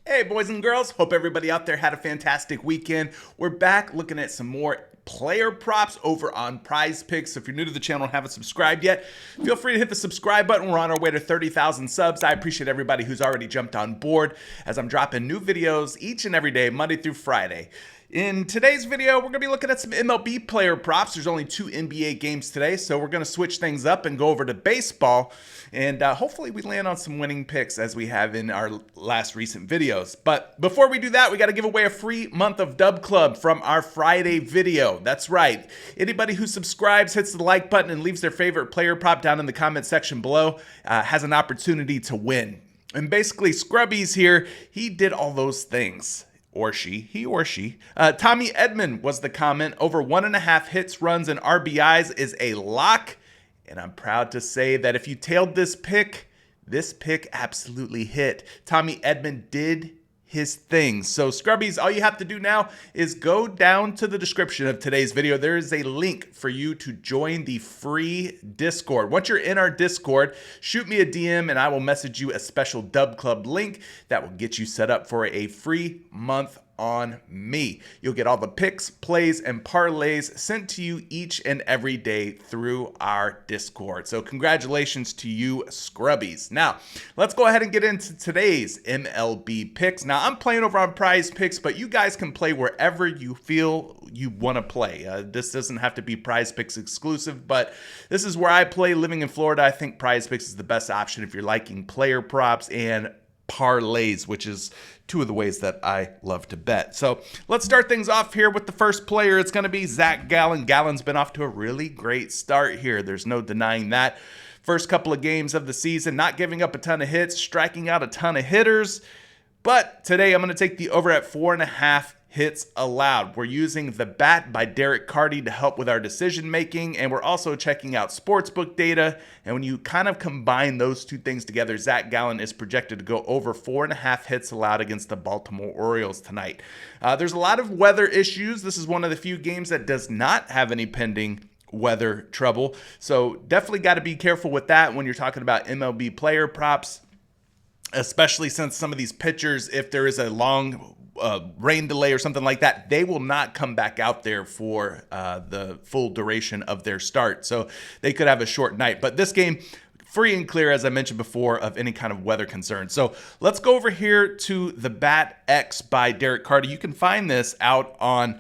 Hey boys and girls, hope everybody out there had a fantastic weekend. We're back looking at some more player props over on PrizePicks. So if you're new to the channel and haven't subscribed yet, feel free to hit the subscribe button. We're on our way to 30,000 subs. I appreciate everybody who's already jumped on board as I'm dropping new videos each and every day, Monday through Friday. In today's video, we're going to be looking at some MLB player props. There's only 2 NBA games today, so we're going to switch things up and go over to baseball. And hopefully we land on some winning picks as we have in our last recent videos. But before we do that, we got to give away a free month of Dub Club from our Friday video. That's right. Anybody who subscribes, hits the like button, and leaves their favorite player prop down in the comment section below has an opportunity to win. And basically, Scrubbies here, he did all those things. Or she, he or she. Tommy Edman was the comment. Over 1.5 hits, runs, and RBIs is a lock. And I'm proud to say that if you tailed this pick absolutely hit. Tommy Edman did his thing. So Scrubbies, all you have to do now is go down to the description of today's video. There is a link for you to join the free Discord. Once you're in our Discord, shoot me a DM and I will message you a special Dub Club link that will get you set up for a free month on me. You'll get all the picks, plays, and parlays sent to you each and every day through our Discord. So congratulations to you, Scrubbies. Now, let's go ahead and get into today's MLB picks. Now, I'm playing over on PrizePicks, but you guys can play wherever you feel you want to play. This doesn't have to be PrizePicks exclusive, but this is where I play. Living in Florida, I think PrizePicks is the best option if you're liking player props and parlays, which is 2 of the ways that I love to bet. So let's start things off here with the first player. It's going to be Zack Gallon. Gallon's been off to a really great start here. There's no denying that. First couple of games of the season, not giving up a ton of hits, striking out a ton of hitters. But today I'm going to take the over at 4.5 hits allowed. We're using The Bat by Derek Carty to help with our decision making, and we're also checking out sportsbook data. And when you kind of combine those 2 things together, Zack Gallon is projected to go over 4.5 hits allowed against the Baltimore Orioles tonight. There's a lot of weather issues. This is one of the few games that does not have any pending weather trouble, so definitely got to be careful with that when you're talking about MLB player props, especially since some of these pitchers, if there is a long rain delay or something like that, they will not come back out there for the full duration of their start. So they could have a short night. But this game, free and clear, as I mentioned before, of any kind of weather concern. So let's go over here to The Bat X by Derek Carty. You can find this out on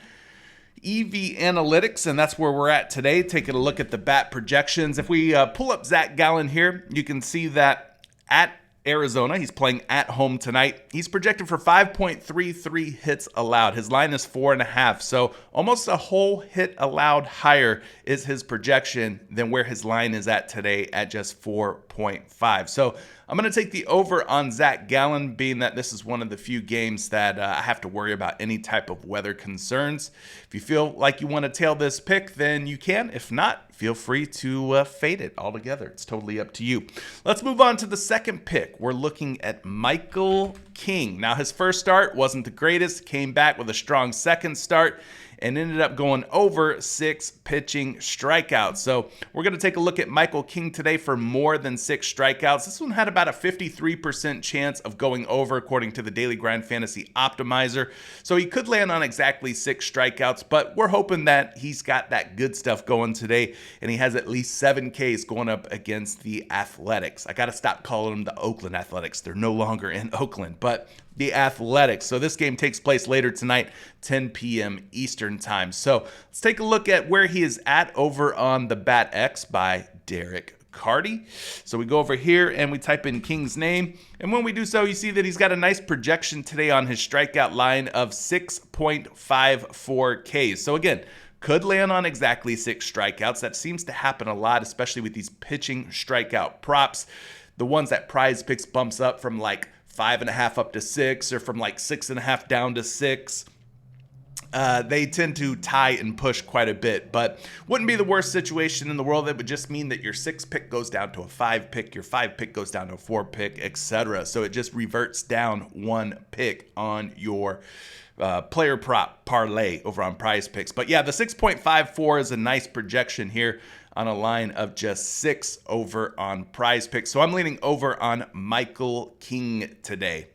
EV Analytics, and that's where we're at today, taking a look at the bat projections. If we pull up Zack Gallon here, you can see that at Arizona, he's playing at home tonight. He's projected for 5.33 hits allowed. His line is 4.5, so almost a whole hit allowed higher is his projection than where his line is at today at just 4.5. So I'm going to take the over on Zack Gallon, being that this is one of the few games that I have to worry about any type of weather concerns. If you feel like you want to tail this pick, then you can. If not, feel free to fade it altogether. It's totally up to you. Let's move on to the second pick. We're looking at Michael King. Now, his first start wasn't the greatest. Came back with a strong second start and ended up going over 6 pitching strikeouts. So we're going to take a look at Michael King today for more than 6 strikeouts. This one had about a 53% chance of going over according to the Daily Grind Fantasy Optimizer. So he could land on exactly 6 strikeouts, but we're hoping that he's got that good stuff going today and he has at least 7 Ks going up against the Athletics. I got to stop calling them the Oakland Athletics. They're no longer in Oakland, but the Athletics. So this game takes place later tonight, 10 p.m. Eastern time. So let's take a look at where he is at over on The Bat X by Derek Carty. So we go over here and we type in King's name. And when we do so, you see that he's got a nice projection today on his strikeout line of 6.54 Ks. So again, could land on exactly 6 strikeouts. That seems to happen a lot, especially with these pitching strikeout props. The ones that PrizePicks bumps up from like 5.5 up to 6, or from like 6.5 down to 6. They tend to tie and push quite a bit, but wouldn't be the worst situation in the world. It would just mean that your 6 pick goes down to a 5 pick, your 5 pick goes down to a 4 pick, etc. So it just reverts down 1 pick on your player prop parlay over on PrizePicks. But yeah, the 6.54 is a nice projection here on a line of just 6 over on PrizePicks. So I'm leaning over on Michael King today.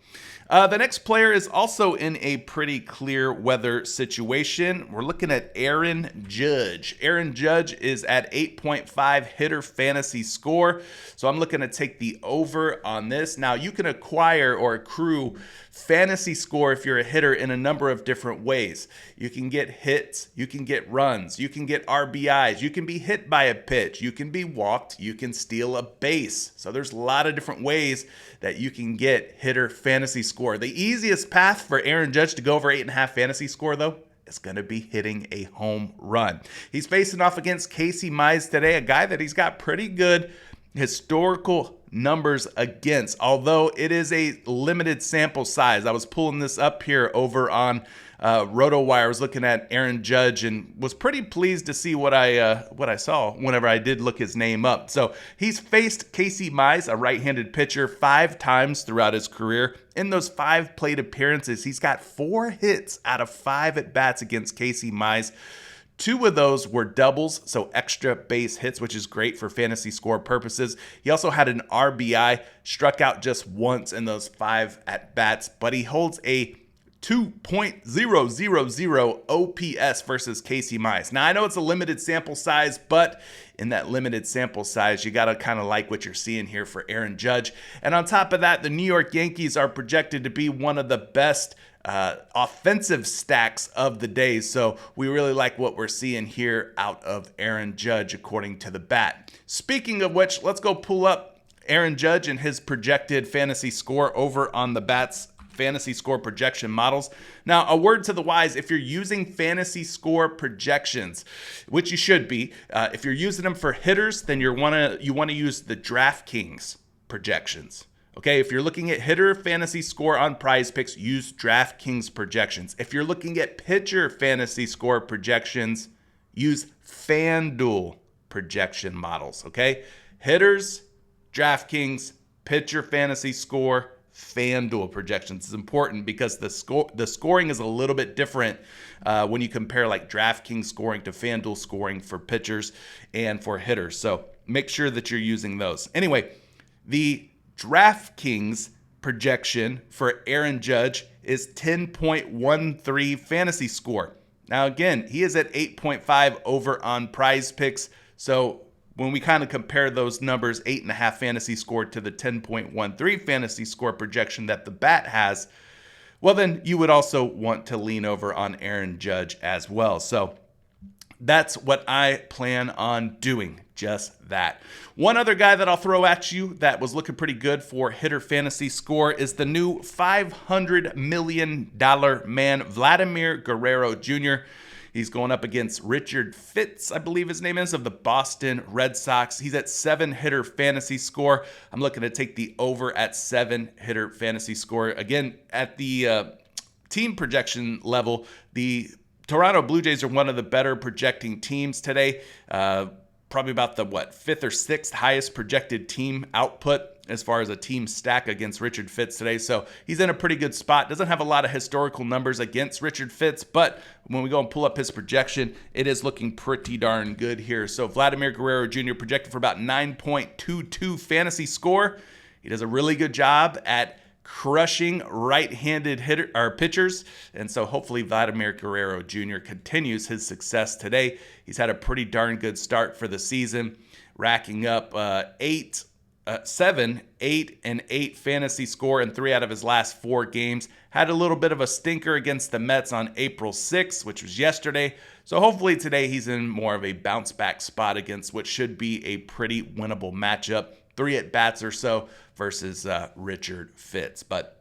The next player is also in a pretty clear weather situation. We're looking at Aaron Judge. Aaron Judge is at 8.5 hitter fantasy score. So I'm looking to take the over on this. Now, you can acquire or accrue fantasy score if you're a hitter in a number of different ways. You can get hits, you can get runs, you can get RBIs, you can be hit by a pitch, you can be walked, you can steal a base. So there's a lot of different ways that you can get hitter fantasy score. The easiest path for Aaron Judge to go over 8.5 fantasy score, though, is going to be hitting a home run. He's facing off against Casey Mize today, a guy that he's got pretty good historical numbers against, although it is a limited sample size. I was pulling this up here over on RotoWire. I was looking at Aaron Judge and was pretty pleased to see what I saw whenever I did look his name up. So he's faced Casey Mize, a right-handed pitcher, 5 times throughout his career. In those 5 plate appearances, he's got 4 hits out of 5 at-bats against Casey Mize. 2 of those were doubles, so extra base hits, which is great for fantasy score purposes. He also had an RBI, struck out just once in those 5 at-bats, but he holds a 2.000 OPS versus Casey Mize. Now, I know it's a limited sample size, but in that limited sample size, you got to kind of like what you're seeing here for Aaron Judge. And on top of that, the New York Yankees are projected to be one of the best offensive stacks of the day. So we really like what we're seeing here out of Aaron Judge, according to the bat. Speaking of which, let's go pull up Aaron Judge and his projected fantasy score over on the bat's fantasy score projection models. Now, a word to the wise, if you're using fantasy score projections, which you should be, if you're using them for hitters, then you want to use the DraftKings projections. Okay, if you're looking at hitter fantasy score on PrizePicks, use DraftKings projections. If you're looking at pitcher fantasy score projections, use FanDuel projection models. Okay, hitters, DraftKings, pitcher fantasy score, FanDuel projections is important because the scoring is a little bit different when you compare like DraftKings scoring to FanDuel scoring for pitchers and for hitters. So make sure that you're using those. Anyway, the DraftKings projection for Aaron Judge is 10.13 fantasy score. Now, again, he is at 8.5 over on PrizePicks. So when we kind of compare those numbers, 8.5 fantasy score to the 10.13 fantasy score projection that the bat has, well, then you would also want to lean over on Aaron Judge as well. So that's what I plan on doing, just that. One other guy that I'll throw at you that was looking pretty good for hitter fantasy score is the new $500 million man, Vladimir Guerrero Jr. He's going up against Richard Fitz, I believe his name is, of the Boston Red Sox. He's at 7 hitter fantasy score. I'm looking to take the over at 7 hitter fantasy score. Again, at the team projection level, the Toronto Blue Jays are one of the better projecting teams today. Probably about the, 5th or 6th highest projected team output as far as a team stack against Richard Fitz today. So he's in a pretty good spot. Doesn't have a lot of historical numbers against Richard Fitz, but when we go and pull up his projection, it is looking pretty darn good here. So Vladimir Guerrero Jr. projected for about 9.22 fantasy score. He does a really good job at crushing right-handed pitchers, and so hopefully Vladimir Guerrero Jr. continues his success today. He's had a pretty darn good start for the season, racking up 7, 8, and 8 fantasy score in 3 out of his last 4 games. Had a little bit of a stinker against the Mets on April 6th, which was yesterday. So hopefully today he's in more of a bounce-back spot against what should be a pretty winnable matchup. 3 at-bats or so versus Richard Fitz. But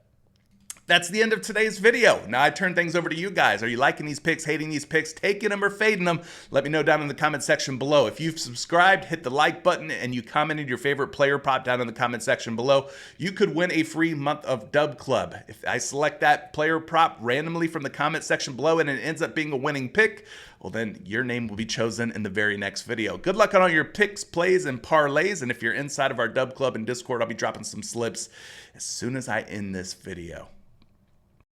that's the end of today's video. Now I turn things over to you guys. Are you liking these picks, hating these picks, taking them or fading them? Let me know down in the comment section below. If you've subscribed, hit the like button, and you commented your favorite player prop down in the comment section below, you could win a free month of Dub Club. If I select that player prop randomly from the comment section below and it ends up being a winning pick, well, then your name will be chosen in the very next video. Good luck on all your picks, plays, and parlays. And if you're inside of our Dub Club and Discord, I'll be dropping some slips as soon as I end this video.